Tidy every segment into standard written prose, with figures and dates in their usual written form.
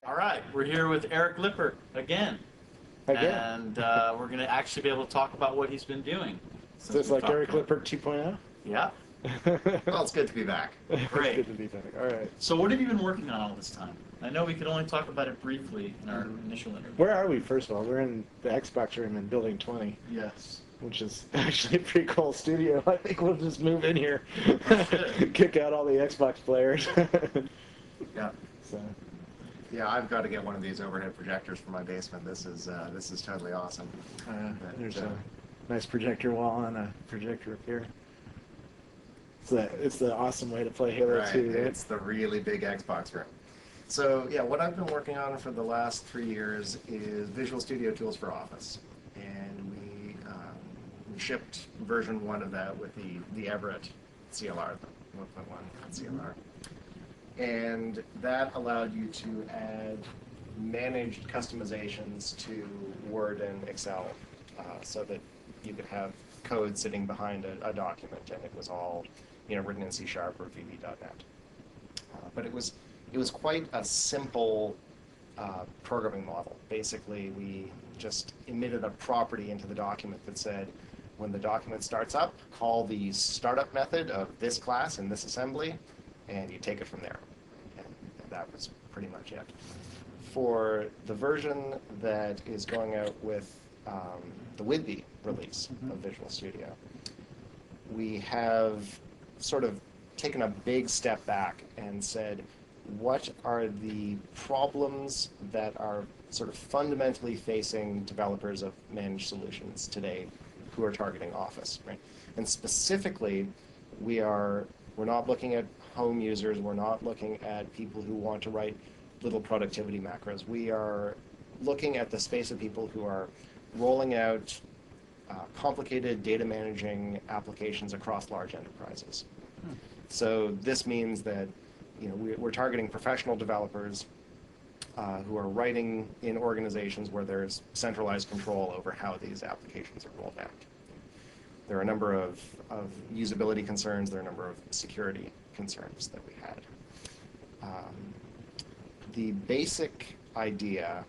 All right, we're here with Eric Lippert again. Again. And we're going to actually be able to talk about what he's been doing. So it's like Eric Lippert 2.0? Yeah. Well, it's good to be back. Great. It's good to be back. All right. So what have you been working on all this time? I know we could only talk about it briefly in our initial interview. Where are we, first of all? We're in the Xbox room in Building 20, Yes. which is actually a pretty cool studio. I think we'll just move in here, kick out all the Xbox players. Yeah. So, Yeah, I've got to get one of these overhead projectors for my basement. This is totally awesome. there's a nice projector wall and a projector up here. It's the awesome way to play Halo Right, 2, right? it's the really big Xbox room. So yeah, what I've been working on for the last 3 years is Visual Studio tools for Office, and we shipped version 1 of that with the Everett CLR, the 1.1 CLR, and that allowed you to add managed customizations to Word and Excel, so that you could have code sitting behind a document, and it was all written in C# or VB.NET. But it was quite a simple programming model. Basically, we just emitted a property into the document that said, when the document starts up, call the startup method of this class in this assembly, and you take it from there. And that was pretty much it. For the version that is going out with the Whidbey release of Visual Studio, we have sort of taken a big step back and said, what are the problems that are sort of fundamentally facing developers of managed solutions today who are targeting Office, right? And specifically, we're not looking at home users, we're not looking at people who want to write little productivity macros. We are looking at the space of people who are rolling out complicated data managing applications across large enterprises. So this means that we're targeting professional developers who are writing in organizations where there's centralized control over how these applications are rolled out. There are a number of usability concerns, there are a number of security concerns that we had. The basic idea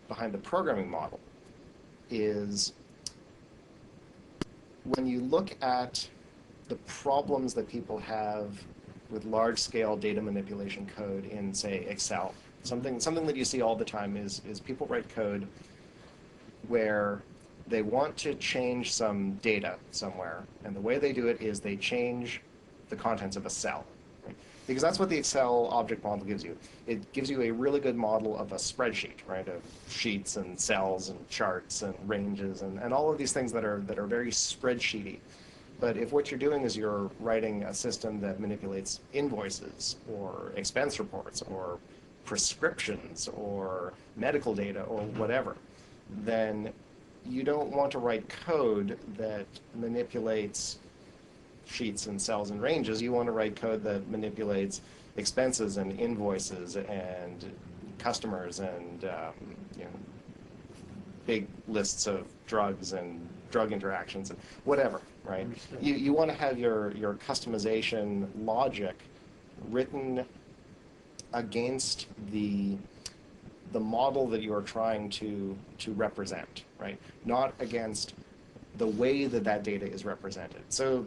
behind the programming model is, when you look at the problems that people have with large-scale data manipulation code in, say, Excel, something that you see all the time is people write code where they want to change some data somewhere, and the way they do it is they change the contents of a cell, right? Because that's what the Excel object model gives you. It gives you a really good model of a spreadsheet, right, of sheets and cells and charts and ranges and all of these things that are very spreadsheety. But if what you're doing is you're writing a system that manipulates invoices or expense reports or prescriptions or medical data or whatever, then you don't want to write code that manipulates sheets and cells and ranges. You want to write code that manipulates expenses and invoices and customers and big lists of drugs and drug interactions and whatever, right? You want to have your customization logic written against the model that you're trying to represent, right? Not against the way that data is represented. So,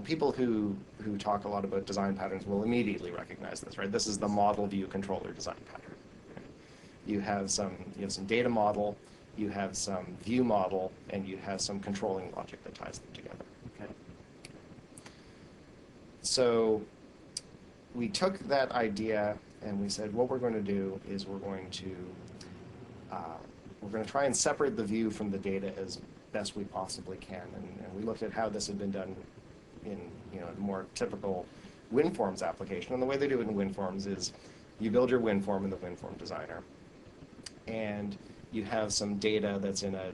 people who talk a lot about design patterns will immediately recognize this, right? This is the model view controller design pattern. Right? You have some data model, you have some view model, and you have some controlling logic that ties them together. Okay. So we took that idea and we said, what we're going to do is we're going to try and separate the view from the data as best we possibly can. And we looked at how this had been done in a more typical WinForms application. And the way they do it in WinForms is you build your WinForm in the WinForm designer, and you have some data that's in a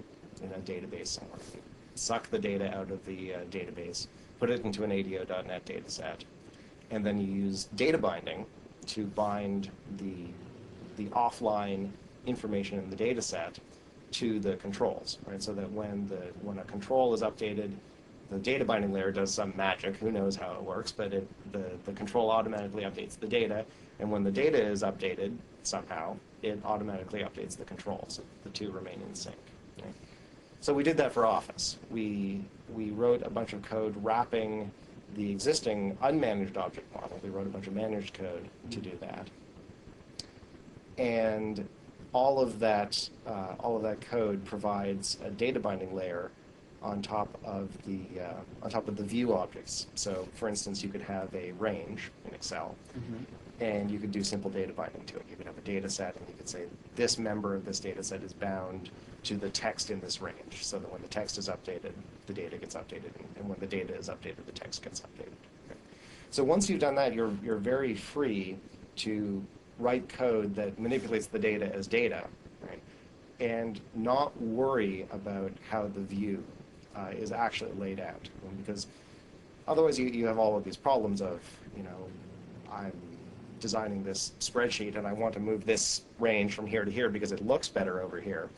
database somewhere. You suck the data out of the database, put it into an ADO.NET data set, and then you use data binding to bind the offline information in the data set to the controls, right? So that when a control is updated, the data binding layer does some magic, who knows how it works, but the control automatically updates the data, and when the data is updated, somehow, it automatically updates the controls. So the two remain in sync. Right? So we did that for Office. We wrote a bunch of code wrapping the existing unmanaged object model. We wrote a bunch of managed code to do that. And all of that code provides a data binding layer on top of the view objects. So, for instance, you could have a range in Excel, and you could do simple data binding to it. You could have a data set, and you could say this member of this data set is bound to the text in this range, so that when the text is updated, the data gets updated, and when the data is updated, the text gets updated. Okay. So once you've done that, you're very free to write code that manipulates the data as data, right? And not worry about how the view is actually laid out, because otherwise you have all of these problems of, I'm designing this spreadsheet and I want to move this range from here to here because it looks better over here,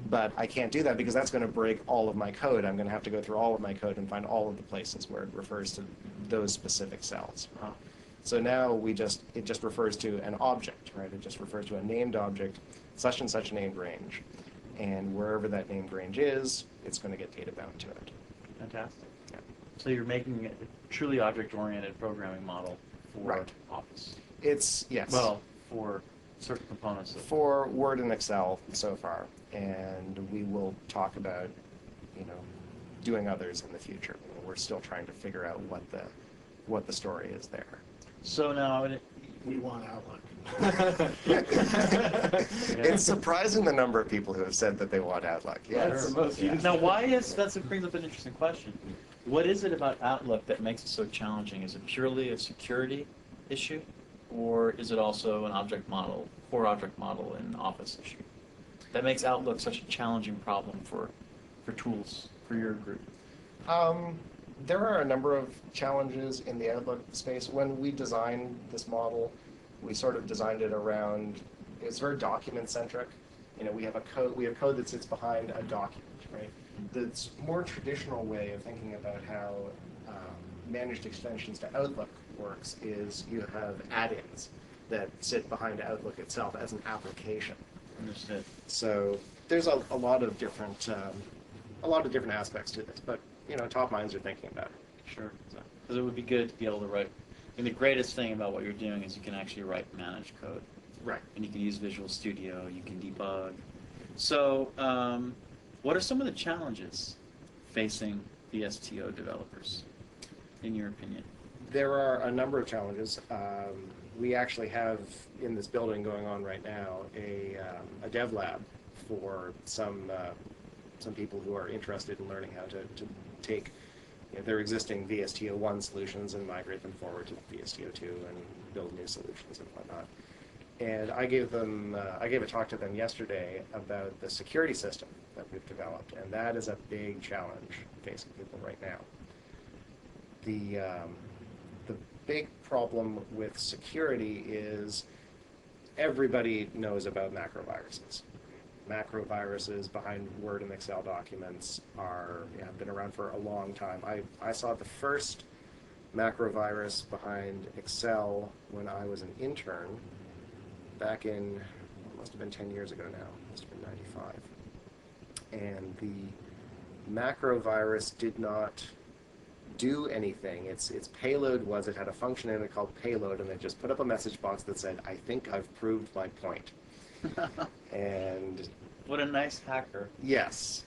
but I can't do that because that's going to break all of my code. I'm going to have to go through all of my code and find all of the places where it refers to those specific cells. So now it just refers to an object, right? It just refers to a named object, such and such named range. And wherever that named range is, it's going to get data bound to it. Fantastic. Yeah. So you're making a truly object-oriented programming model for Right. Office. Yes. Well, for certain components of For Word and Excel so far, and we will talk about, doing others in the future. We're still trying to figure out what the story is there. So now, We want Outlook. It's surprising the number of people who have said that they want Outlook. That's the most used. now that brings up an interesting question. What is it about Outlook that makes it so challenging? Is it purely a security issue, or is it also an core object model in Office issue that makes Outlook such a challenging problem for tools for your group? There are a number of challenges in the Outlook space. When we designed this model, we sort of designed it around, it's very document-centric. We have code that sits behind a document, right? The more traditional way of thinking about how managed extensions to Outlook works is you have add-ins that sit behind Outlook itself as an application. Understood. So there's a lot of different aspects to this, but top minds are thinking about it. Sure. Because it would be good to be able to write. The greatest thing about what you're doing is you can actually write managed code. Right. And you can use Visual Studio, you can debug. So, what are some of the challenges facing VSTO developers, in your opinion? There are a number of challenges. We actually have in this building going on right now a dev lab for some people who are interested in learning how to take their existing VSTO1 solutions and migrate them forward to VSTO2 and build new solutions and whatnot. And I gave a talk to them yesterday about the security system that we've developed, and that is a big challenge facing people right now. The big problem with security is everybody knows about macroviruses. Macroviruses behind Word and Excel documents have been around for a long time. I saw the first macrovirus behind Excel when I was an intern back in, it must have been 10 years ago now, must have been 95. And the macrovirus did not do anything. Its payload was, it had a function in it called payload, and it just put up a message box that said, I think I've proved my point. And what a nice hacker. Yes,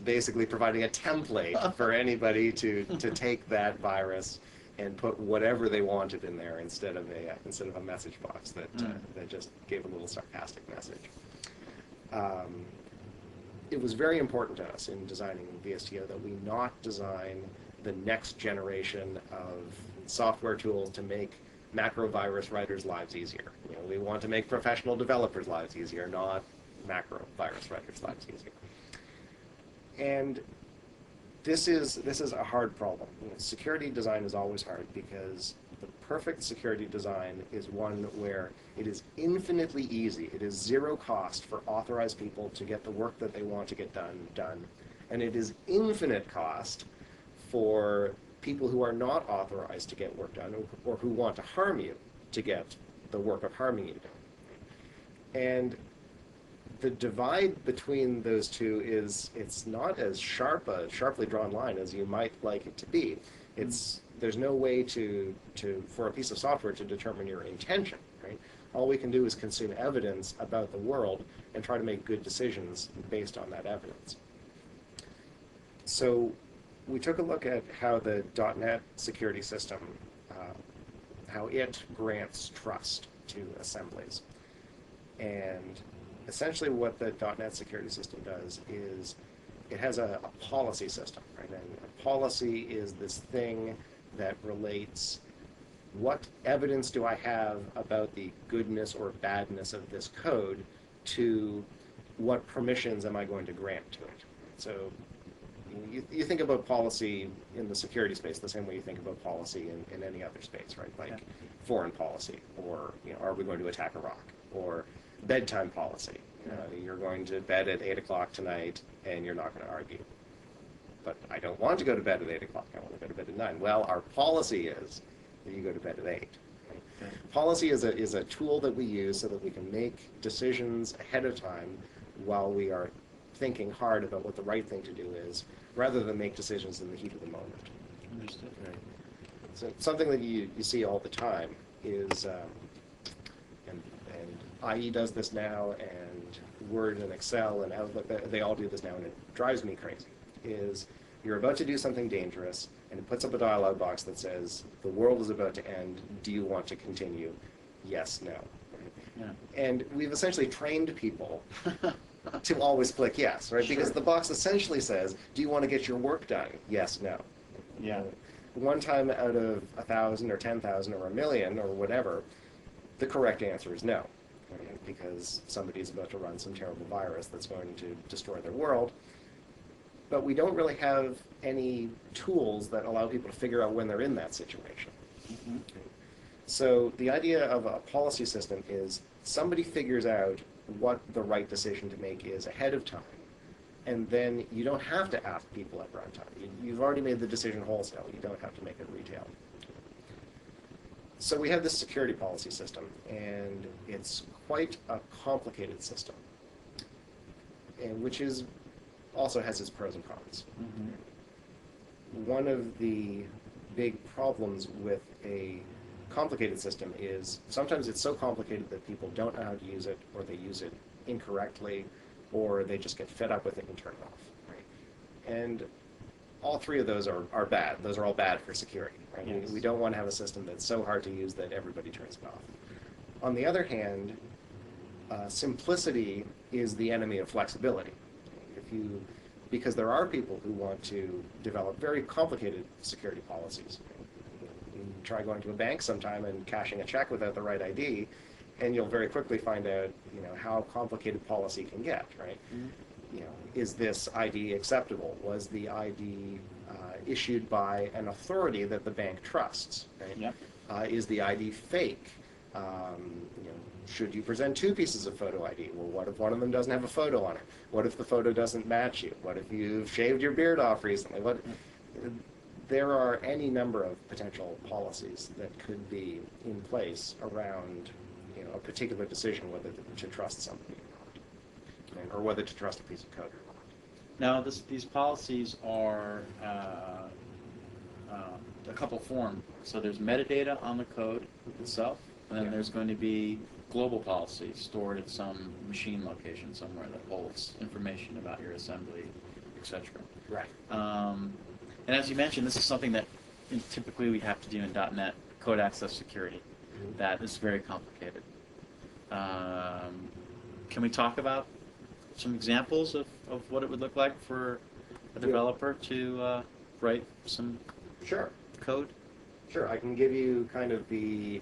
basically providing a template for anybody to take that virus and put whatever they wanted in there instead of a message box that just gave a little sarcastic message. It was very important to us in designing VSTO that we not design the next generation of software tools to make macrovirus writers' lives easier. We want to make professional developers' lives easier, not macrovirus writers' lives easier. And this is a hard problem. Security design is always hard because the perfect security design is one where it is infinitely easy. It is zero cost for authorized people to get the work that they want to get done. And it is infinite cost for people who are not authorized to get work done or who want to harm you to get the work of harming you done. And the divide between those two is, it's not as sharp a sharply drawn line as you might like it to be. There's no way for a piece of software to determine your intention, right? All we can do is consume evidence about the world and try to make good decisions based on that evidence. So we took a look at how the .NET security system, how it grants trust to assemblies. And essentially what the .NET security system does is it has a policy system, right? And a policy is this thing that relates what evidence do I have about the goodness or badness of this code to what permissions am I going to grant to it. So you think about policy in the security space the same way you think about policy in any other space, right? Like foreign policy, or are we going to attack Iraq, or bedtime policy. You're going to bed at 8 o'clock tonight and you're not going to argue. But I don't want to go to bed at 8 o'clock. I want to go to bed at 9. Well, our policy is that you go to bed at 8. Okay. Policy is a tool that we use so that we can make decisions ahead of time while we are thinking hard about what the right thing to do is, rather than make decisions in the heat of the moment. Understood. Right. So something that you see all the time is, and IE does this now, and Word and Excel and Outlook, they all do this now, and it drives me crazy, is you're about to do something dangerous, and it puts up a dialog box that says, the world is about to end, do you want to continue? Yes, no. Yeah. And we've essentially trained people to always click yes, right? Sure. Because the box essentially says, do you want to get your work done? Yes, no. Yeah. One time out of 1,000 or 10,000 or 1,000,000 or whatever, the correct answer is no, right? Because somebody's about to run some terrible virus that's going to destroy their world. But we don't really have any tools that allow people to figure out when they're in that situation. Mm-hmm. So the idea of a policy system is somebody figures out what the right decision to make is ahead of time, and then you don't have to ask people at runtime. You've already made the decision wholesale. You don't have to make it retail. So we have this security policy system, and it's quite a complicated system, and which is also has its pros and cons. Mm-hmm. One of the big problems with a complicated system is sometimes it's so complicated that people don't know how to use it, or they use it incorrectly, or they just get fed up with it and turn it off. Right? And all three of those are bad. Those are all bad for security. Right? Yes. We don't want to have a system that's so hard to use that everybody turns it off. On the other hand, simplicity is the enemy of flexibility. Because there are people who want to develop very complicated security policies. You try going to a bank sometime and cashing a check without the right ID, and you'll very quickly find out, how complicated policy can get, right? Mm-hmm. Is this ID acceptable? Was the ID issued by an authority that the bank trusts, right? Yep. Is the ID fake? Should you present two pieces of photo ID? Well, what if one of them doesn't have a photo on it? What if the photo doesn't match you? What if you've shaved your beard off recently? There are any number of potential policies that could be in place around a particular decision whether to trust somebody or not, or whether to trust a piece of code or not. Now, these policies are a couple form. So there's metadata on the code itself, and then there's going to be global policies stored at some machine location somewhere that holds information about your assembly, etc. Right. And as you mentioned, this is something that typically we have to do in .NET code access security. Mm-hmm. That is very complicated. Can we talk about some examples of what it would look like for a developer to write some code? Sure, I can give you kind of the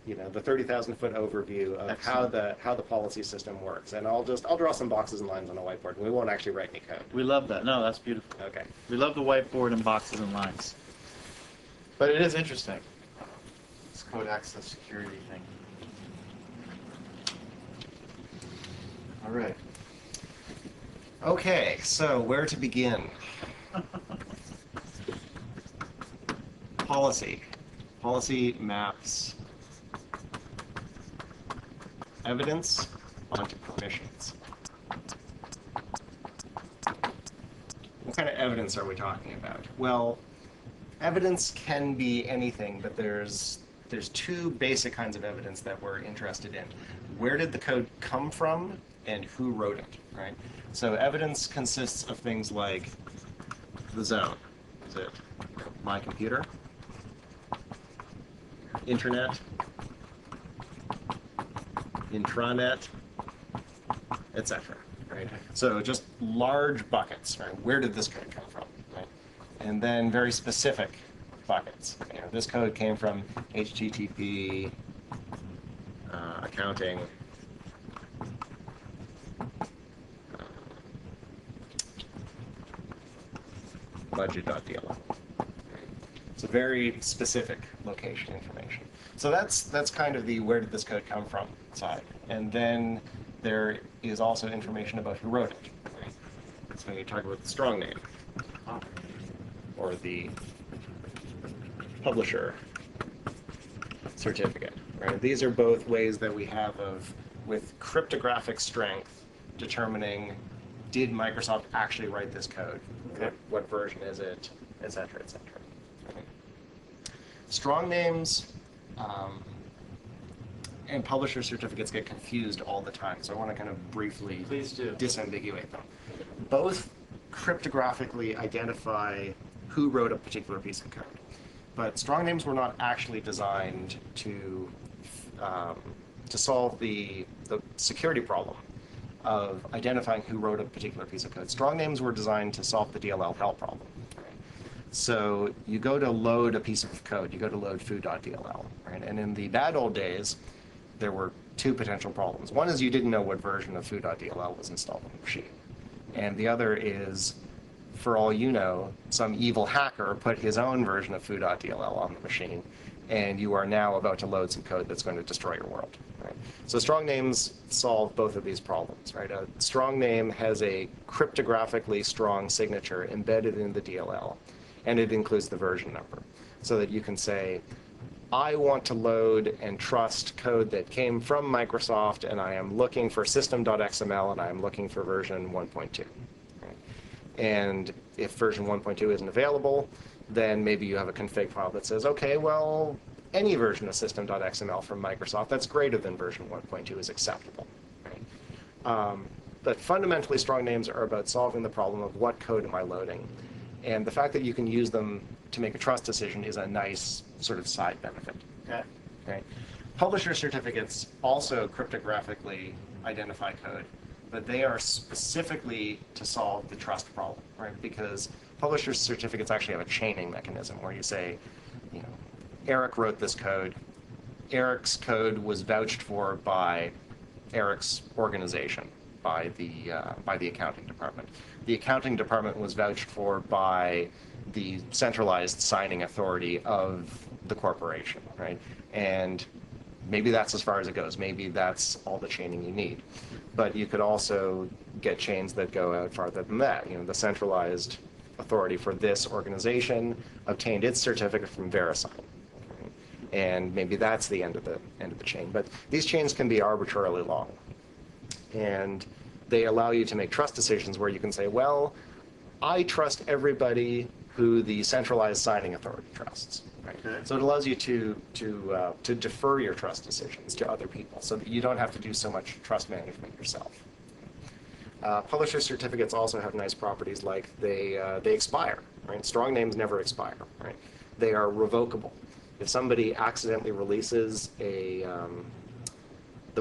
30,000-foot overview of how the policy system works, and I'll draw some boxes and lines on a whiteboard, and we won't actually write any code. We love that. No, that's beautiful. Okay. We love the whiteboard and boxes and lines. But it is interesting. This code access security thing. All right. Okay, so where to begin? Policy. Policy maps evidence onto permissions. What kind of evidence are we talking about? Well, evidence can be anything, but there's two basic kinds of evidence that we're interested in. Where did the code come from and who wrote it, right? So evidence consists of things like the zone. Is it my computer? Internet? Intranet? Etc. Right? So just large buckets, right? Where did this code come from, right? And then very specific buckets. You know, this code came from HTTP accounting budget.dll. It's a very specific location information. So that's kind of the where did this code come from side. And then there is also information about who wrote it. Right? So you talk about the strong name or the publisher certificate. Right? These are both ways that we have of, with cryptographic strength, determining did Microsoft actually write this code? Okay. What version is it? Et cetera, et cetera. Okay. Strong names and publisher certificates get confused all the time, so I want to kind of briefly disambiguate them. Both cryptographically identify who wrote a particular piece of code, but strong names were not actually designed to solve the security problem of identifying who wrote a particular piece of code. Strong names were designed to solve the DLL hell problem. So you go to load a piece of code, you go to load foo.dll, right? And in the bad old days, there were two potential problems. One is you didn't know what version of foo.dll was installed on the machine. And the other is, for all you know, some evil hacker put his own version of foo.dll on the machine, and you are now about to load some code that's going to destroy your world. Right? So strong names solve both of these problems. Right? A strong name has a cryptographically strong signature embedded in the DLL, and it includes the version number, so that you can say, I want to load and trust code that came from Microsoft, and I am looking for system.xml, and I am looking for version 1.2. Right? And if version 1.2 isn't available, then maybe you have a config file that says, okay, well, any version of system.xml from Microsoft that's greater than version 1.2 is acceptable. Right? But fundamentally, strong names are about solving the problem of what code am I loading. And the fact that you can use them to make a trust decision is a nice sort of side benefit. Okay? Publisher certificates also cryptographically identify code, but they are specifically to solve the trust problem, right? Because publisher certificates actually have a chaining mechanism where you say, you know, Eric wrote this code. Eric's code was vouched for by Eric's organization, by the accounting department. The accounting department was vouched for by the centralized signing authority of the corporation, right? And maybe that's as far as it goes. Maybe that's all the chaining you need. But you could also get chains that go out farther than that. You know, the centralized authority for this organization obtained its certificate from VeriSign. Right? And maybe that's the end of the chain. But these chains can be arbitrarily long. And they allow you to make trust decisions where you can say, well, I trust everybody who the centralized signing authority trusts. Right? Okay. So it allows you to defer your trust decisions to other people so that you don't have to do so much trust management yourself. Publisher certificates also have nice properties like they expire. Right? Strong names never expire. Right? They are revocable. If somebody accidentally releases the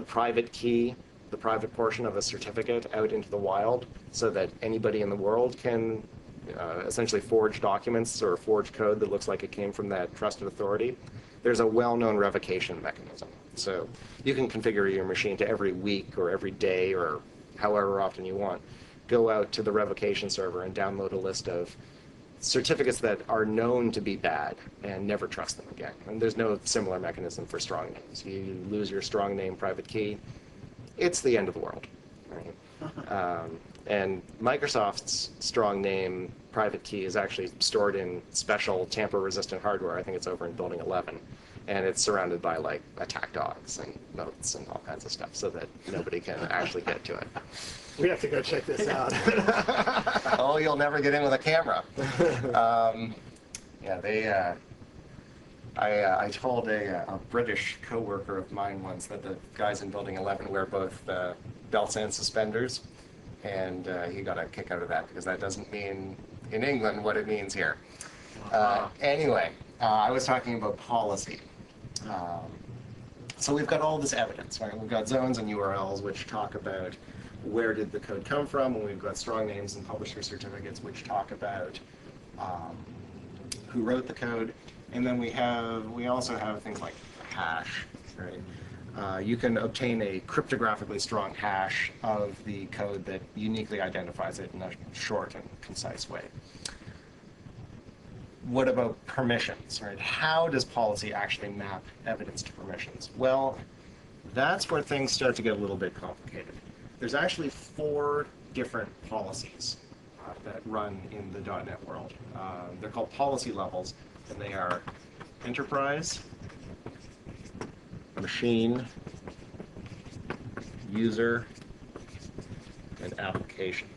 private key, the private portion of a certificate out into the wild so that anybody in the world can essentially forge documents or forge code that looks like it came from that trusted authority, there's a well-known revocation mechanism. So you can configure your machine to every week or every day or however often you want. Go out to the revocation server and download a list of certificates that are known to be bad and never trust them again. And there's no similar mechanism for strong names. You lose your strong name private key, it's the end of the world. Right? And Microsoft's strong name private key is actually stored in special tamper-resistant hardware. I think it's over in Building 11. and it's surrounded by like attack dogs and moats and all kinds of stuff, so that nobody can actually get to it. We have to go check this out. Oh, you'll never get in with a camera. Yeah, they. I told a British coworker of mine once that the guys in Building 11 wear both belts and suspenders, and he got a kick out of that because that doesn't mean in England what it means here. Anyway, I was talking about policy. So we've got all this evidence, right? We've got zones and URLs which talk about where did the code come from, and we've got strong names and publisher certificates which talk about who wrote the code. And then we also have things like hash, right? You can obtain a cryptographically strong hash of the code that uniquely identifies it in a short and concise way. What about permissions, right? How does policy actually map evidence to permissions? Well, that's where things start to get a little bit complicated. There's actually 4 different policies that run in the .NET world. They're called policy levels, and they are enterprise, machine, user, and application.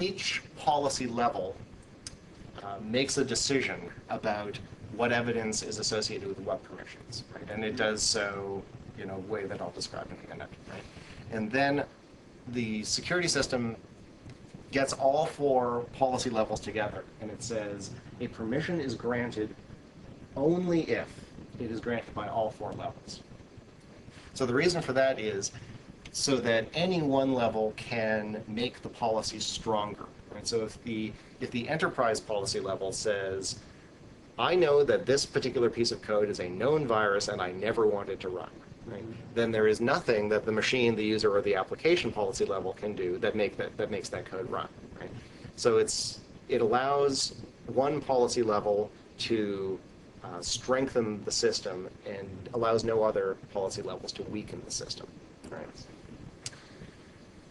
Each policy level makes a decision about what evidence is associated with what permissions, right? And it does so in a way that I'll describe in a minute, right? And then the security system gets all 4 policy levels together, and it says a permission is granted only if it is granted by all 4 levels. So the reason for that is so that any one level can make the policy stronger. Right? So if the enterprise policy level says, I know that this particular piece of code is a known virus and I never want it to run, right? Then there is nothing that the machine, the user, or the application policy level can do that makes that code run, right? So it allows one policy level to strengthen the system and allows no other policy levels to weaken the system, right?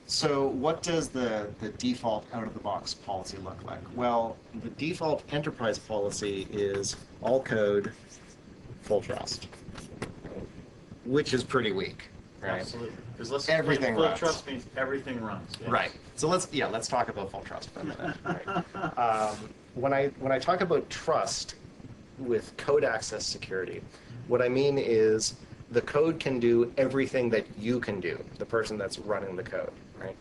So what does the default out-of-the-box policy look like? Well, the default enterprise policy is all code, full trust, which is pretty weak, right? Absolutely. Because Everything full runs. trust means everything runs. Yes. Right. So let's talk about full trust for a minute. Right? When I talk about trust with code access security, what I mean is the code can do everything that you can do, the person that's running the code, right?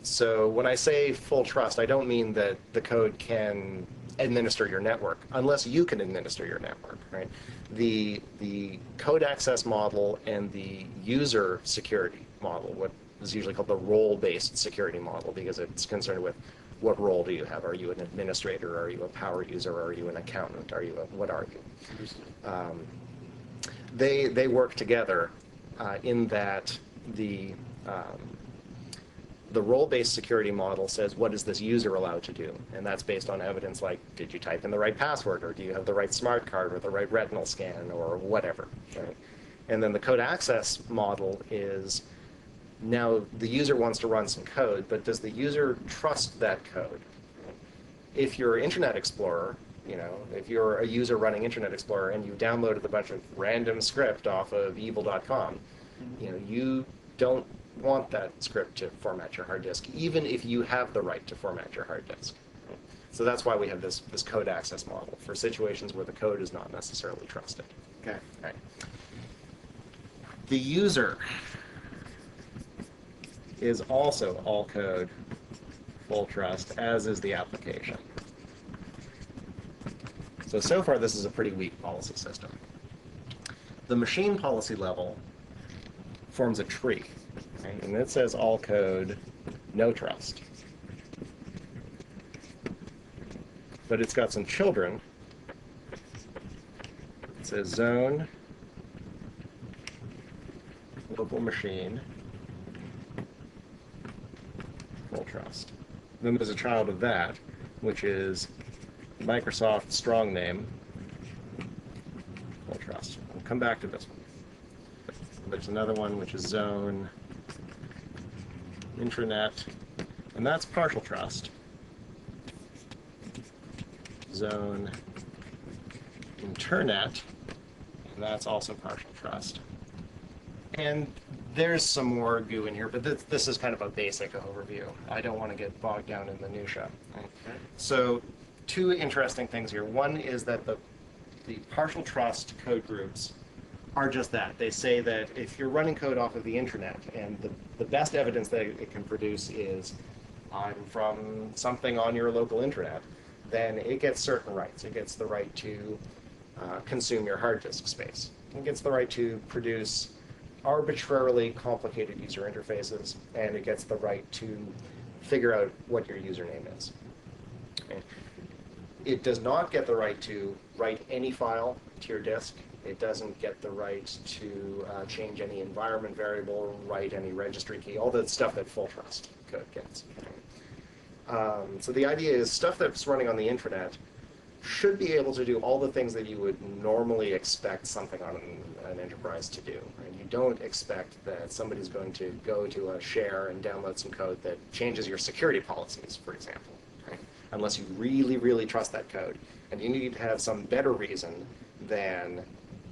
So when I say full trust, I don't mean that the code can administer your network unless you can administer your network, right? The code access model and the user security model, what is usually called the role-based security model, because it's concerned with what role do you have? Are you an administrator? Are you a power user? Are you an accountant? What are you? They work together in that the role-based security model says, what is this user allowed to do? And that's based on evidence like, did you type in the right password, or do you have the right smart card, or the right retinal scan, or whatever, right? And then the code access model is, now the user wants to run some code, but does the user trust that code? If you're Internet Explorer, if you're a user running Internet Explorer and you downloaded a bunch of random script off of evil.com, you don't want that script to format your hard disk, even if you have the right to format your hard disk. So that's why we have this code access model for situations where the code is not necessarily trusted. Okay. Right. The user is also all code, full trust, as is the application. So far this is a pretty weak policy system. The machine policy level forms a tree, right? And it says all code, no trust. But it's got some children. It says zone, local machine, full trust. Then there's a child of that, which is Microsoft strong name, full trust. We'll come back to this one. There's another one which is zone, intranet, and that's partial trust. Zone, internet, And that's also partial trust. And there's some more goo in here, but this is kind of a basic overview. I don't want to get bogged down in minutia. Right? So two interesting things here. One is that the partial trust code groups are just that. They say that if you're running code off of the internet, and the best evidence that it can produce is I'm from something on your local internet, then it gets certain rights. It gets the right to consume your hard disk space. It gets the right to produce arbitrarily complicated user interfaces, and it gets the right to figure out what your username is. Okay. It does not get the right to write any file to your disk. It doesn't get the right to change any environment variable, write any registry key, all the stuff that full trust code gets. So the idea is stuff that's running on the internet should be able to do all the things that you would normally expect something on an enterprise to do. Right? You don't expect that somebody's going to go to a share and download some code that changes your security policies, for example, right? Unless you really, really trust that code. And you need to have some better reason than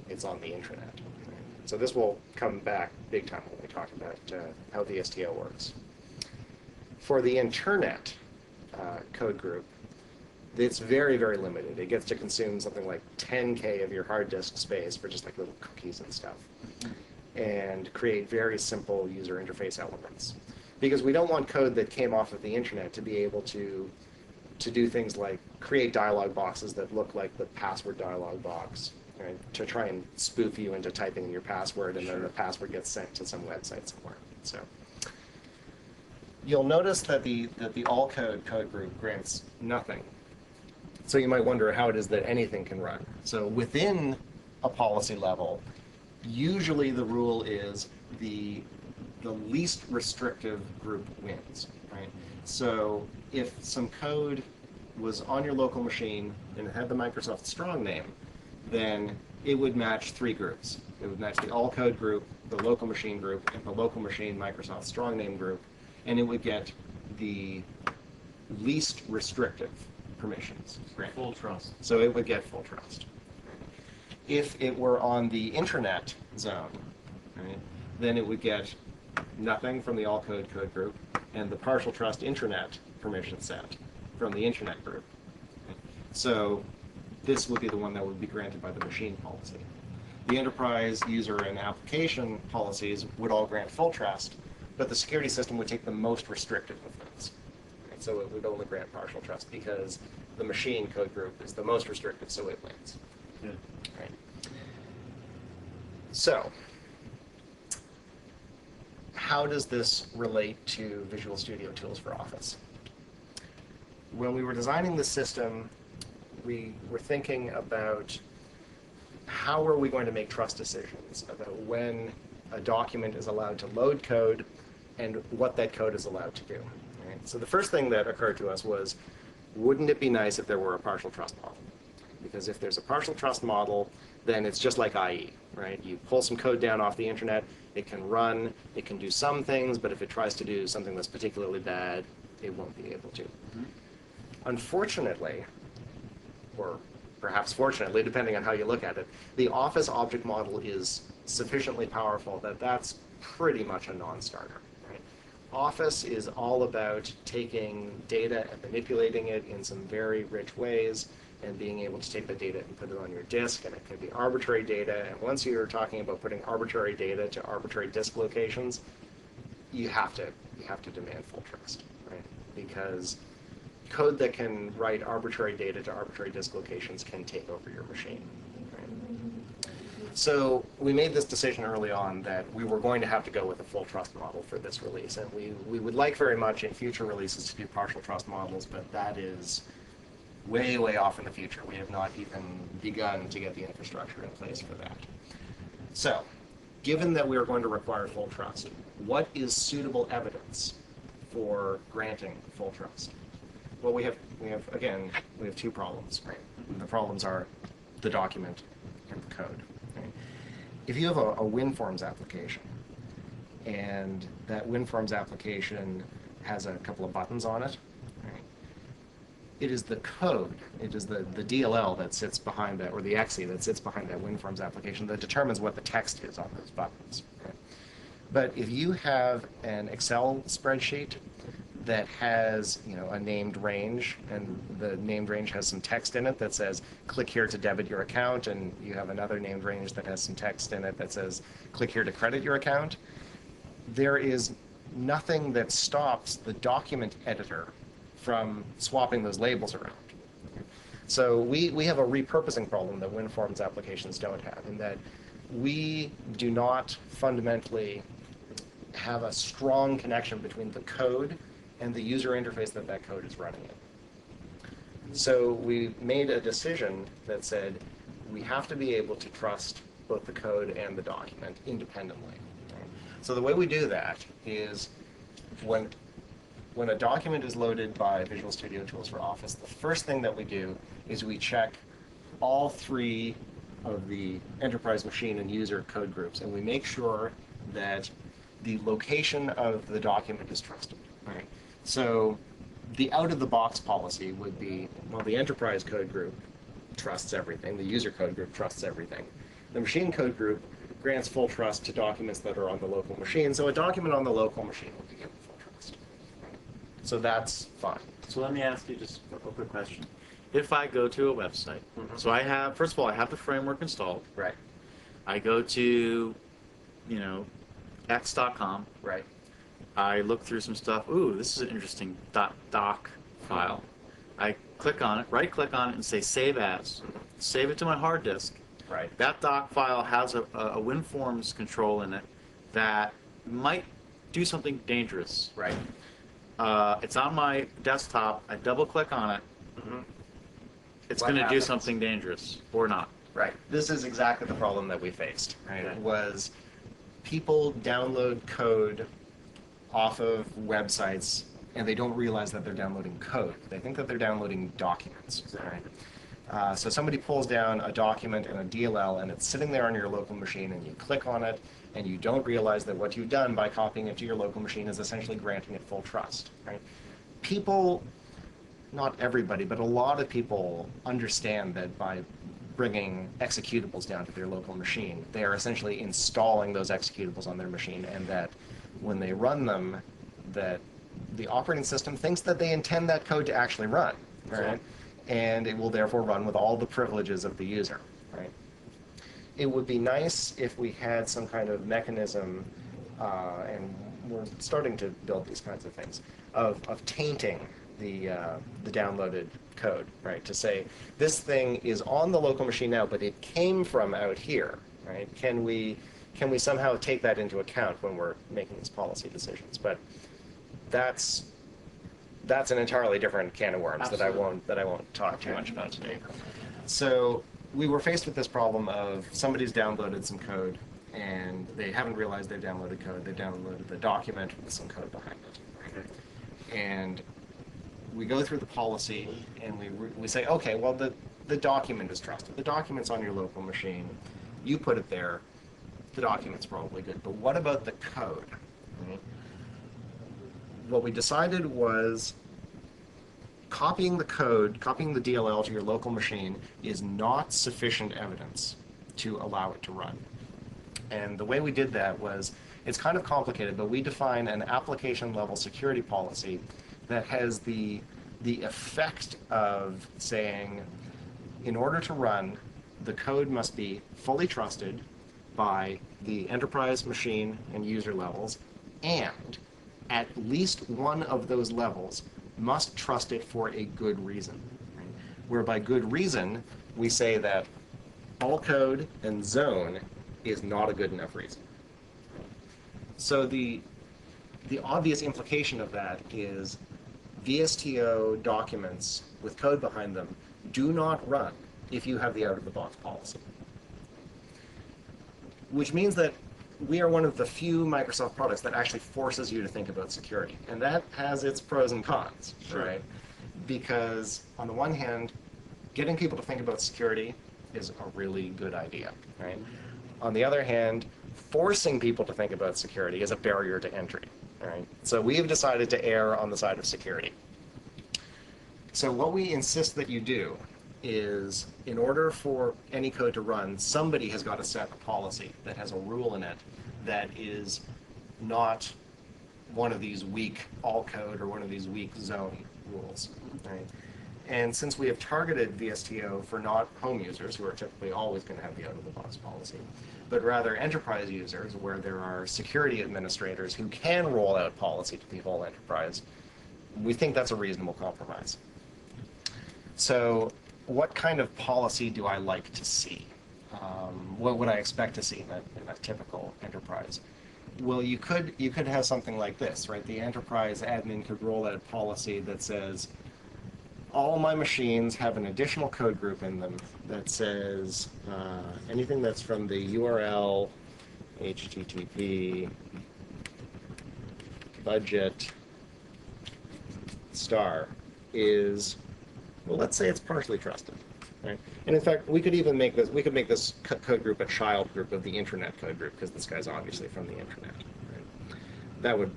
it's on the internet. Right? So this will come back big time when we talk about how the STO works. For the internet code group, it's very, very limited. It gets to consume something like 10K of your hard disk space for just like little cookies and stuff, and create very simple user interface elements. Because we don't want code that came off of the internet to be able to do things like create dialog boxes that look like the password dialog box, right? To try and spoof you into typing in your password, and then the password gets sent to some website somewhere. So you'll notice that the all code group grants nothing. So you might wonder how it is that anything can run. So within a policy level, usually the rule is the least restrictive group wins, right? So if some code was on your local machine and it had the Microsoft strong name, then it would match three groups. It would match the all code group, the local machine group, and the local machine Microsoft strong name group, and it would get the least restrictive permissions. Full trust. So it would get full trust. If it were on the internet zone, right, then it would get nothing from the all code group and the partial trust internet permission set from the internet group. So this would be the one that would be granted by the machine policy. The enterprise, user, and application policies would all grant full trust, but the security system would take the most restrictive of those. Right? So it would only grant partial trust because the machine code group is the most restrictive, so it wins. Yeah. Right. So how does this relate to Visual Studio tools for Office? When we were designing the system, we were thinking about how are we going to make trust decisions about when a document is allowed to load code and what that code is allowed to do. Right? So the first thing that occurred to us was, wouldn't it be nice if there were a partial trust model? Because if there's a partial trust model, then it's just like IE, right? You pull some code down off the internet, it can run, it can do some things, but if it tries to do something that's particularly bad, it won't be able to. Mm-hmm. Unfortunately, or perhaps fortunately, depending on how you look at it, the Office object model is sufficiently powerful that that's pretty much a non-starter. Right? Office is all about taking data and manipulating it in some very rich ways and being able to take the data and put it on your disk, and it can be arbitrary data. And once you're talking about putting arbitrary data to arbitrary disk locations, you have to demand full trust, right? Because code that can write arbitrary data to arbitrary disk locations can take over your machine. Right? So we made this decision early on that we were going to have to go with a full trust model for this release, and we would like very much in future releases to do partial trust models, but that is way, way off in the future. We have not even begun to get the infrastructure in place for that. So, given that we are going to require full trust, what is suitable evidence for granting full trust? Well, we have two problems. Right? The problems are the document and the code. Right? If you have a WinForms application, and that WinForms application has a couple of buttons on it, right? it is the code, it is the DLL that sits behind that, or the exe that sits behind that WinForms application that determines what the text is on those buttons. Okay? But if you have an Excel spreadsheet that has, a named range, and the named range has some text in it that says, click here to debit your account, and you have another named range that has some text in it that says, click here to credit your account, there is nothing that stops the document editor from swapping those labels around. So we have a repurposing problem that WinForms applications don't have, in that we do not fundamentally have a strong connection between the code and the user interface that code is running in. So we made a decision that said we have to be able to trust both the code and the document independently. So the way we do that is when a document is loaded by Visual Studio Tools for Office, the first thing that we do is we check all three of the enterprise machine and user code groups, and we make sure that the location of the document is trusted. Right? So the out-of-the-box policy would be, well, the enterprise code group trusts everything, the user code group trusts everything. The machine code group grants full trust to documents that are on the local machine, so a document on the local machine will be given full trust. So that's fine. So let me ask you just a quick question. If I go to a website, so I have, first of all, I have the framework installed. Right. I go to, x.com. Right. I look through some stuff. Ooh, this is an interesting .doc file. I click on it, right-click on it, and say Save As. Save it to my hard disk. Right. That doc file has a WinForms control in it that might do something dangerous. Right. It's on my desktop. I double-click on it. It's What going to do happens? something dangerous, or not. Right. This is exactly the problem that we faced. Right. Okay. Was people download code off of websites and they don't realize that they're downloading code. They think that they're downloading documents. Right. So somebody pulls down a document in a DLL and it's sitting there on your local machine, and you click on it and you don't realize that what you've done by copying it to your local machine is essentially granting it full trust. Right. People, not everybody, but a lot of people understand that by bringing executables down to their local machine, they are essentially installing those executables on their machine, and that when they run them, that the operating system thinks that they intend that code to actually run, right? And it will therefore run with all the privileges of the user, right? It would be nice if we had some kind of mechanism, and we're starting to build these kinds of things, of tainting the downloaded code, right? To say, this thing is on the local machine now, but it came from out here, right? Can we somehow take that into account when we're making these policy decisions? But that's an entirely different can of worms. Absolutely. that I won't talk too much about today. So we were faced with this problem of somebody's downloaded some code and they haven't realized they've downloaded code. They've downloaded the document with some code behind it. Right? And we go through the policy and we say, okay, well, the document is trusted. The document's on your local machine. You put it there. The document's probably good. But what about the code? Right? What we decided was copying the code, copying the DLL to your local machine is not sufficient evidence to allow it to run. And the way we did that was, it's kind of complicated, but we define an application level security policy that has the effect of saying, in order to run, the code must be fully trusted by the enterprise machine and user levels, and at least one of those levels must trust it for a good reason. Right? Where by good reason, we say that all code and zone is not a good enough reason. So the obvious implication of that is VSTO documents with code behind them do not run if you have the out-of-the-box policy. Which means that we are one of the few Microsoft products that actually forces you to think about security. And that has its pros and cons, right? Because on the one hand, getting people to think about security is a really good idea, right? On the other hand, forcing people to think about security is a barrier to entry, right? So we've decided to err on the side of security. So what we insist that you do is, in order for any code to run, somebody has got to set a policy that has a rule in it that is not one of these weak all code or one of these weak zone rules. Right? And since we have targeted VSTO for not home users, who are typically always going to have the out-of-the-box policy, but rather enterprise users, where there are security administrators who can roll out policy to the whole enterprise, we think that's a reasonable compromise. So what kind of policy do I like to see? What would I expect to see in a typical enterprise? Well, you could have something like this, right? The enterprise admin could roll out a policy that says, all my machines have an additional code group in them that says anything that's from the URL, HTTP, budget, star is, well, let's say it's partially trusted, right? And in fact, we could even make this code group a child group of the intranet code group, because this guy's obviously from the intranet, right? That would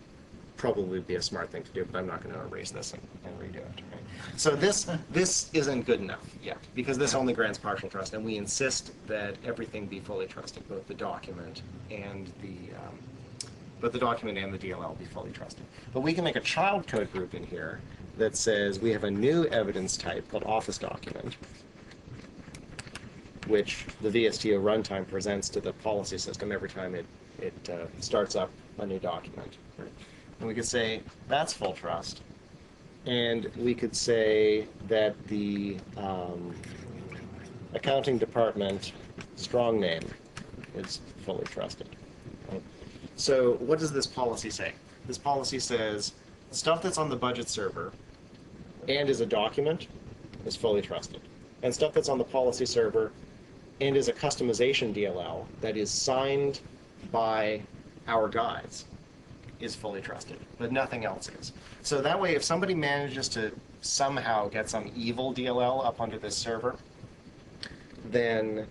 probably be a smart thing to do, but I'm not going to erase this and redo it. Right? So this isn't good enough yet, because this only grants partial trust, and we insist that everything be fully trusted, both the document and the DLL be fully trusted. But we can make a child code group in here that says we have a new evidence type called Office document, which the VSTO runtime presents to the policy system every time it starts up a new document. Right? And we could say that's full trust, and we could say that the accounting department strong name is fully trusted. Right? So what does this policy say? This policy says stuff that's on the budget server and is a document is fully trusted. And stuff that's on the policy server and is a customization DLL that is signed by our guys is fully trusted, but nothing else is. So that way, if somebody manages to somehow get some evil DLL up onto this server, then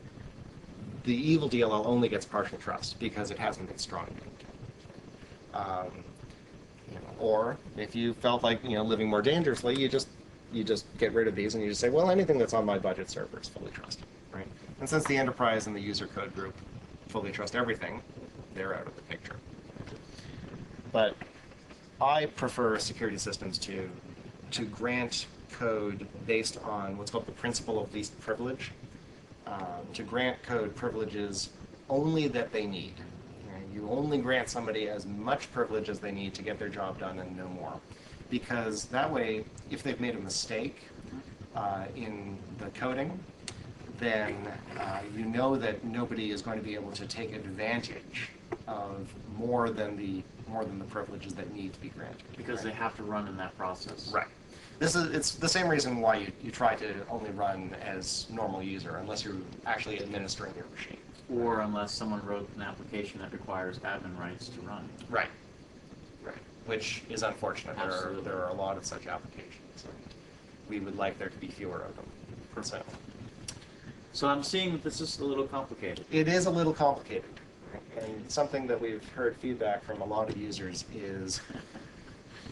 the evil DLL only gets partial trust because it hasn't been strong named. Or if you felt like living more dangerously, you just get rid of these and you just say, well, anything that's on my budget server is fully trusted, right? And since the enterprise and the user code group fully trust everything, they're out of the picture. But I prefer security systems to grant code based on what's called the principle of least privilege, to grant code privileges only that they need. You only grant somebody as much privilege as they need to get their job done and no more. Because that way, if they've made a mistake in the coding, then you know that nobody is going to be able to take advantage of more than the privileges that need to be granted. Because they have to run in that process. Right. It's the same reason why you try to only run as normal user unless you're actually administering your machine. Or unless someone wrote an application that requires admin rights to run. Right. Right. Which is unfortunate. Absolutely. There are a lot of such applications. And we would like there to be fewer of them. So I'm seeing that this is a little complicated. It is a little complicated. And something that we've heard feedback from a lot of users is,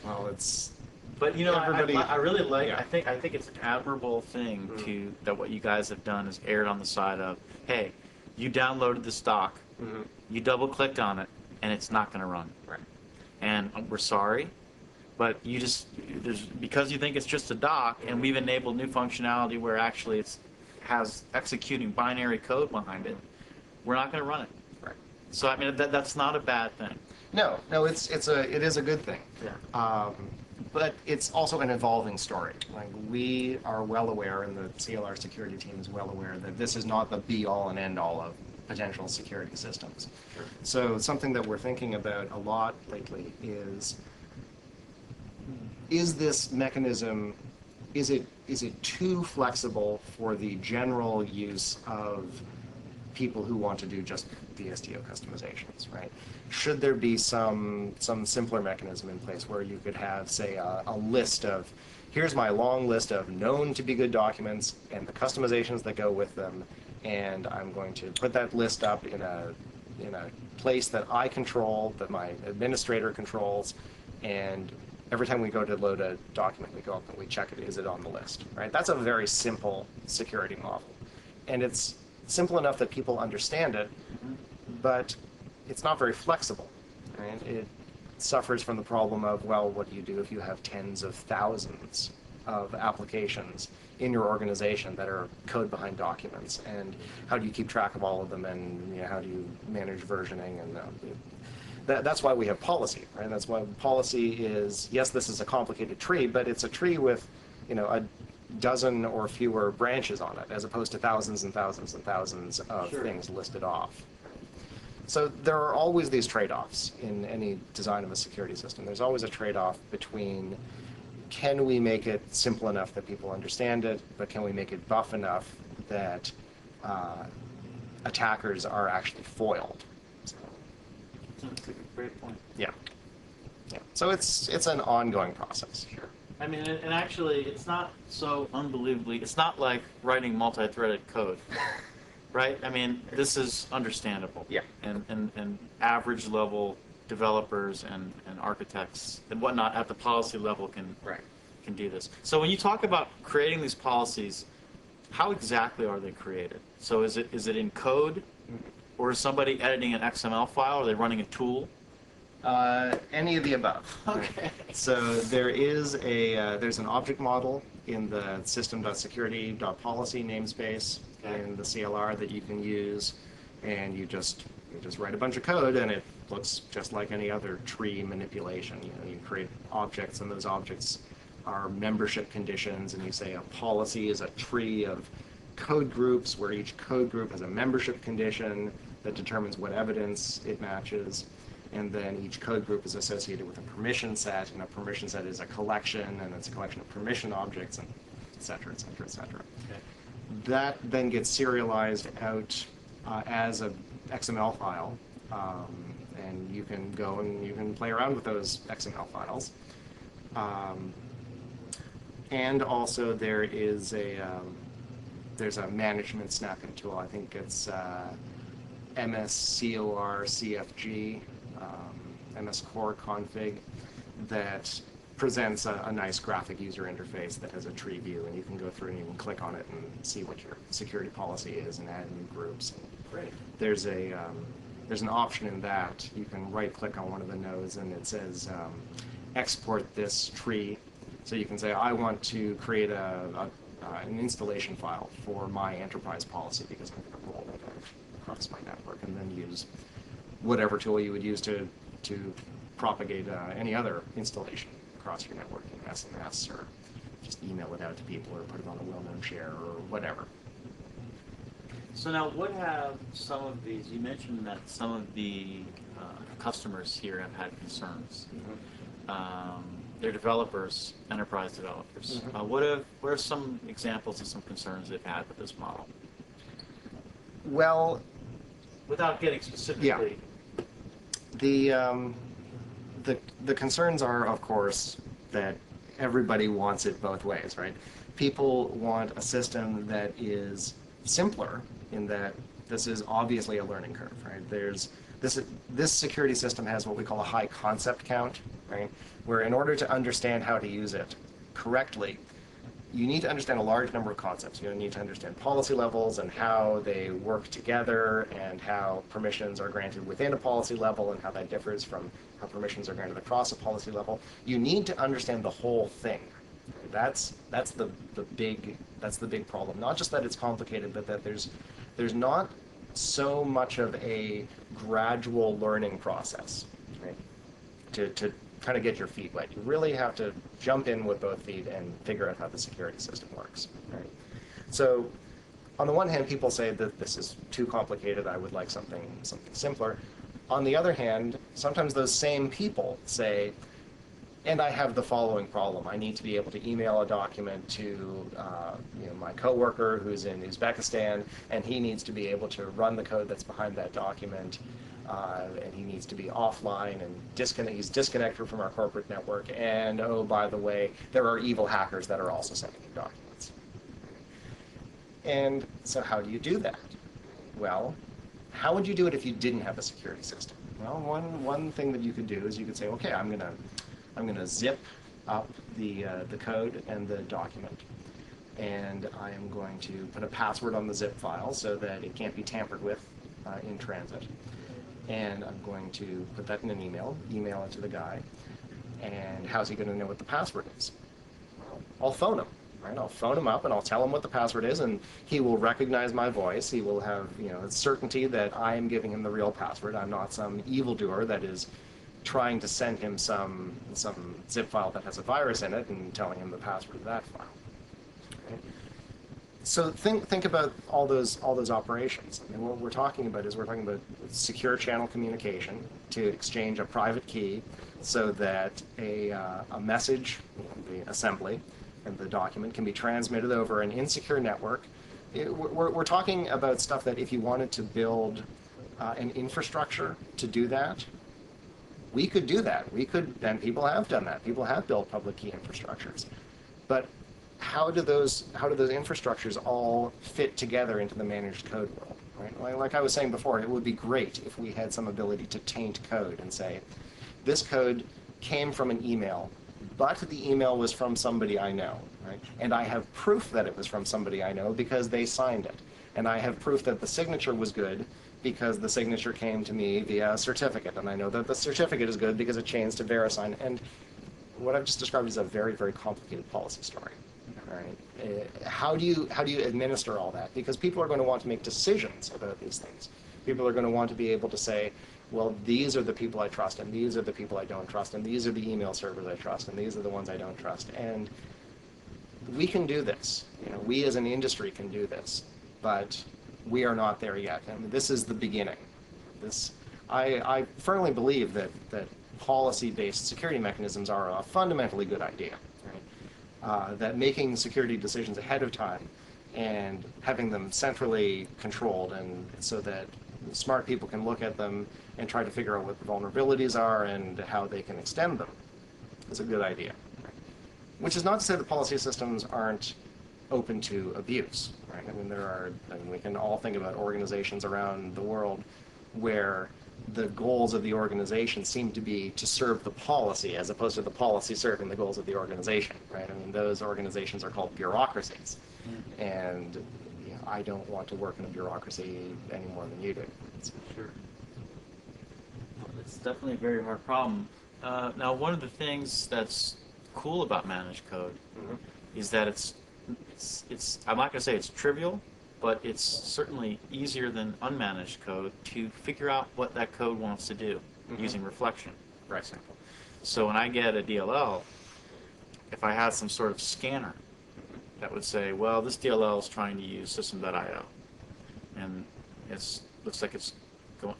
well, it's... But I really like. Yeah. I think it's an admirable thing that what you guys have done is erred on the side of, hey, you downloaded the stock, you double clicked on it, and it's not going to run. Right. And we're sorry, but because you think it's just a dock, and we've enabled new functionality where actually it has executing binary code behind it, we're not going to run it. Right. So I mean that's not a bad thing. No, it is a good thing. Yeah. But it's also an evolving story. Like, we are well aware, and the CLR security team is well aware, that this is not the be-all and end-all of potential security systems. Sure. So something that we're thinking about a lot lately is this mechanism, is it too flexible for the general use of people who want to do just VSTO customizations, right? Should there be some simpler mechanism in place where you could have, say, a list of, here's my long list of known to be good documents and the customizations that go with them, and I'm going to put that list up in a place that I control, that my administrator controls, and every time we go to load a document, we go up and we check it, is it on the list, right? That's a very simple security model. And it's simple enough that people understand it, but it's not very flexible, right? It suffers from the problem of, well, what do you do if you have tens of thousands of applications in your organization that are code behind documents, and how do you keep track of all of them, and how do you manage versioning, and that's why we have policy, right? That's why policy is, yes, this is a complicated tree, but it's a tree with, a dozen or fewer branches on it, as opposed to thousands and thousands and thousands of things listed off. So there are always these trade-offs in any design of a security system. There's always a trade-off between, can we make it simple enough that people understand it, but can we make it buff enough that attackers are actually foiled? That's a great point. Yeah. So it's an ongoing process. Sure. I mean, and actually, it's not so unbelievably, it's not like writing multi-threaded code, right? I mean, this is understandable. Yeah. And average level developers and architects and whatnot at the policy level can do this. So when you talk about creating these policies, how exactly are they created? So is it in code? Or is somebody editing an XML file? Are they running a tool? Any of the above. Okay. So there's an object model in the system.security.policy namespace in the CLR that you can use, and you just write a bunch of code, and it looks just like any other tree manipulation. You create objects, and those objects are membership conditions, and you say a policy is a tree of code groups where each code group has a membership condition that determines what evidence it matches, and then each code group is associated with a permission set, and a permission set is a collection, and it's a collection of permission objects, and et cetera, et cetera, et cetera. Okay. That then gets serialized out as a XML file, and you can go and you can play around with those XML files. And also there's a management snapping tool. I think it's MSCOR CFG, MS Core config, that presents a nice graphic user interface that has a tree view, and you can go through and you can click on it and see what your security policy is and add new groups. Great. There's an option in that. You can right-click on one of the nodes, and it says export this tree. So you can say, I want to create an installation file for my enterprise policy because I'm going to roll it out across my network, and then use whatever tool you would use to propagate any other installation across your network in SMS, or just email it out to people, or put it on a well-known share, or whatever. So now, what have some of these, you mentioned that some of the customers here have had concerns. They're developers, enterprise developers. What are some examples of some concerns they've had with this model? Well, without getting specifically. The concerns are, of course, that everybody wants it both ways, right? People want a system that is simpler, in that this is obviously a learning curve, right? This security system has what we call a high concept count, right? Where in order to understand how to use it correctly, you need to understand a large number of concepts. You need to understand policy levels and how they work together, and how permissions are granted within a policy level, and how that differs from how permissions are granted across a policy level. You need to understand the whole thing. That's the big problem. Not just that it's complicated, but that there's not so much of a gradual learning process, right? To kind of get your feet wet. You really have to jump in with both feet and figure out how the security system works, right? So on the one hand, people say that this is too complicated, I would like something simpler. On the other hand, sometimes those same people say, and I have the following problem. I need to be able to email a document to my coworker who's in Uzbekistan, and he needs to be able to run the code that's behind that document, and he needs to be offline and he's disconnected from our corporate network. And oh, by the way, there are evil hackers that are also sending him documents. And so how do you do that? Well, how would you do it if you didn't have a security system? Well, one thing that you could do is you could say, okay, I'm I'm going to zip up the code and the document. And I am going to put a password on the zip file so that it can't be tampered with in transit. And I'm going to put that in an email it to the guy. And how's he going to know what the password is? Well, I'll phone him, right? I'll phone him up and I'll tell him what the password is, and he will recognize my voice. He will have, certainty that I am giving him the real password. I'm not some evildoer that is trying to send him some zip file that has a virus in it and telling him the password of that file. Okay. So think about all those operations. I mean, what we're talking about secure channel communication to exchange a private key so that a message, the assembly and the document, can be transmitted over an insecure network. We're talking about stuff that if you wanted to build an infrastructure to do that, we could do that. We could, and people have done that. People have built public key infrastructures. But how do those infrastructures all fit together into the managed code world? Right? Like I was saying before, it would be great if we had some ability to taint code and say, this code came from an email, but the email was from somebody I know, right? And I have proof that it was from somebody I know because they signed it. And I have proof that the signature was good because the signature came to me via a certificate. And I know that the certificate is good because it chains to VeriSign. And what I've just described is a very, very complicated policy story. Right? How do you administer all that? Because people are going to want to make decisions about these things. People are going to want to be able to say, well, these are the people I trust, and these are the people I don't trust, and these are the email servers I trust, and these are the ones I don't trust. And we can do this. We as an industry can do this, but we are not there yet. I mean, this is the beginning. I firmly believe that policy-based security mechanisms are a fundamentally good idea. That making security decisions ahead of time and having them centrally controlled, and so that smart people can look at them and try to figure out what the vulnerabilities are and how they can extend them, is a good idea. Which is not to say that policy systems aren't open to abuse. Right? I mean, we can all think about organizations around the world where the goals of the organization seem to be to serve the policy as opposed to the policy serving the goals of the organization, right? I mean, those organizations are called bureaucracies. And I don't want to work in a bureaucracy any more than you do. Sure. Well, it's definitely a very hard problem. Now, one of the things that's cool about managed code is that it's I'm not going to say it's trivial, but it's certainly easier than unmanaged code to figure out what that code wants to do using reflection, for example. So when I get a DLL, if I had some sort of scanner that would say, well, this DLL is trying to use system.io, and it looks like it's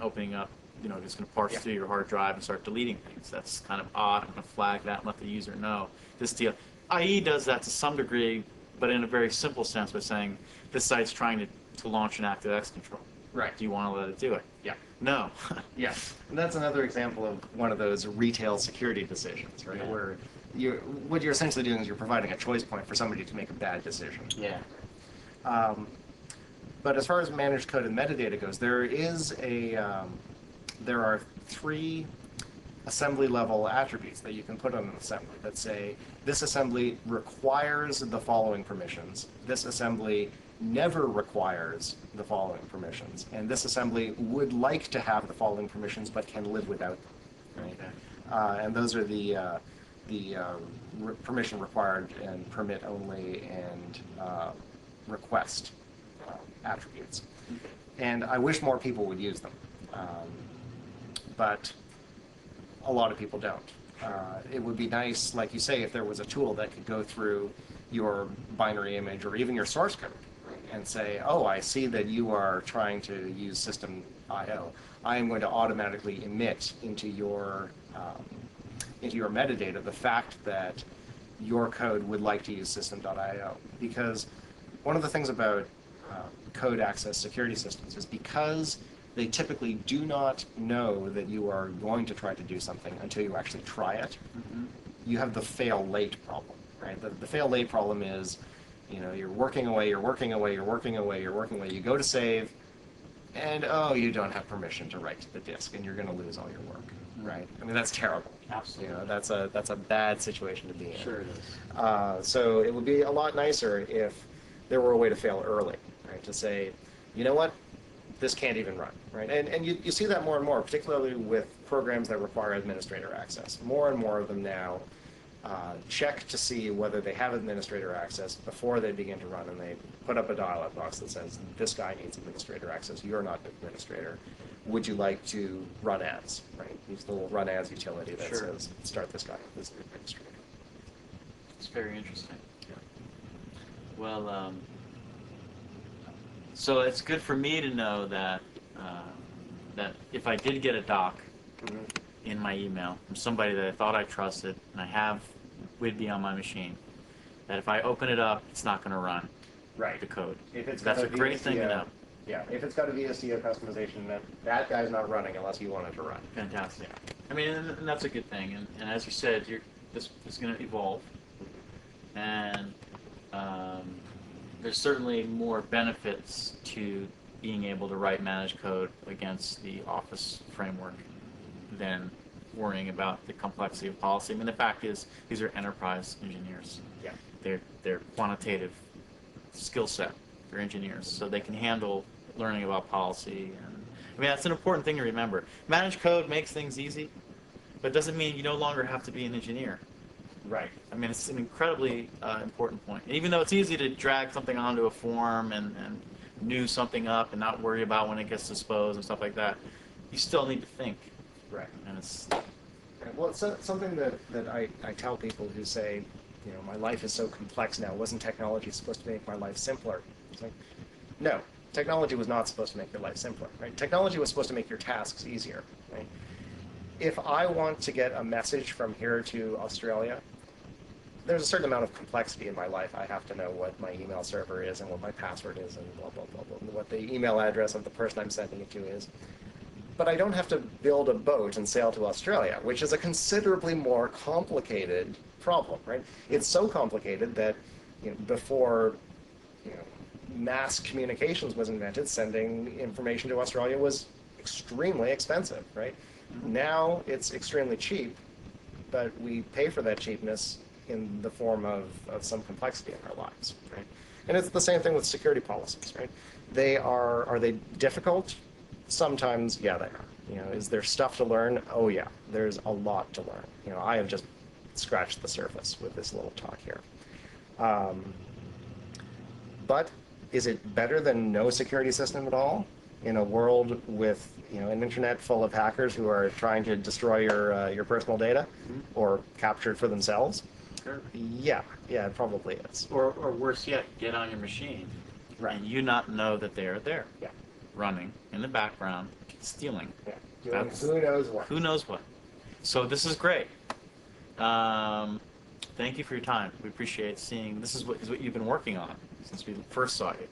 opening up, it's going to parse through your hard drive and start deleting things. That's kind of odd. I'm going to flag that and let the user know. This IE does that to some degree, but in a very simple sense by saying, this site's trying to launch an ActiveX control. Right. Do you want to let it do it? Yeah. No. Yes. And that's another example of one of those retail security decisions, right? Yeah. Where what you're essentially doing is you're providing a choice point for somebody to make a bad decision. Yeah. But as far as managed code and metadata goes, there are 3 assembly level attributes that you can put on an assembly that say, this assembly requires the following permissions, this assembly never requires the following permissions, and this assembly would like to have the following permissions but can live without them. Right? Okay. And those are the permission required and permit only and request attributes. And I wish more people would use them, but a lot of people don't. It would be nice, like you say, if there was a tool that could go through your binary image or even your source code and say, oh, I see that you are trying to use system.io. I am going to automatically emit into your metadata the fact that your code would like to use system.io. Because one of the things about code access security systems is because they typically do not know that you are going to try to do something until you actually try it. You have the fail late problem, right? The fail late problem is, you're working away, you go to save, and oh, you don't have permission to write to the disk, and you're going to lose all your work. right? I mean, that's terrible. Absolutely. You know, that's a bad situation to be in. Sure it is. So it would be a lot nicer if there were a way to fail early, right? To say, you know what, this can't even run, right? And you see that more and more, particularly with programs that require administrator access. More and more of them now check to see whether they have administrator access before they begin to run, and they put up a dialog box that says, this guy needs administrator access, you're not an administrator. Would you like to run as, right? Use the little run as utility that Sure. says, start this guy as the administrator. It's very interesting. Well, so it's good for me to know that that if I did get a doc Mm-hmm. in my email from somebody that I thought I trusted and I have Whidbey on my machine, that if I open it up, it's not going to run Right. the code. If it's That's got a great thing to VSTO know. Yeah, if it's got a VSTO customization, that guy's not running unless you want it to run. Fantastic. I mean, and that's a good thing. And as you said, this is going to evolve, and there's certainly more benefits to being able to write managed code against the Office framework than worrying about the complexity of policy. I mean, the fact is, these are enterprise engineers. Yeah. They're quantitative skill set. They're engineers, so they can handle learning about policy. And I mean, that's an important thing to remember. Managed code makes things easy, but it doesn't mean you no longer have to be an engineer. Right. I mean, it's an incredibly important point. And even though it's easy to drag something onto a form and new something up and not worry about when it gets disposed and stuff like that, you still need to think. Right. And it's Well, it's something that I tell people who say, you know, my life is so complex now. Wasn't technology supposed to make my life simpler? It's like, no, technology was not supposed to make your life simpler, right? Technology was supposed to make your tasks easier, right? If I want to get a message from here to Australia, there's a certain amount of complexity in my life. I have to know what my email server is and what my password is and blah, blah, blah, blah, and what the email address of the person I'm sending it to is. But I don't have to build a boat and sail to Australia, which is a considerably more complicated problem, right? It's so complicated that, you know, before, you know, mass communications was invented, sending information to Australia was extremely expensive, right? Now it's extremely cheap, but we pay for that cheapness in the form of some complexity in our lives, right? And it's the same thing with security policies, right? Are they difficult? Sometimes, yeah, they are. You know, is there stuff to learn? Oh yeah, there's a lot to learn. You know, I have just scratched the surface with this little talk here. But is it better than no security system at all in a world with, you know, an internet full of hackers who are trying to destroy your personal data or capture it for themselves? sure. Yeah, it probably is. Or worse yet, get on your machine and you not know that they are there, Yeah. running in the background, stealing. Yeah. Doing That's- who knows what. Who knows what? So this is great. Thank you for your time. We appreciate seeing. This is what you've been working on since we first saw you.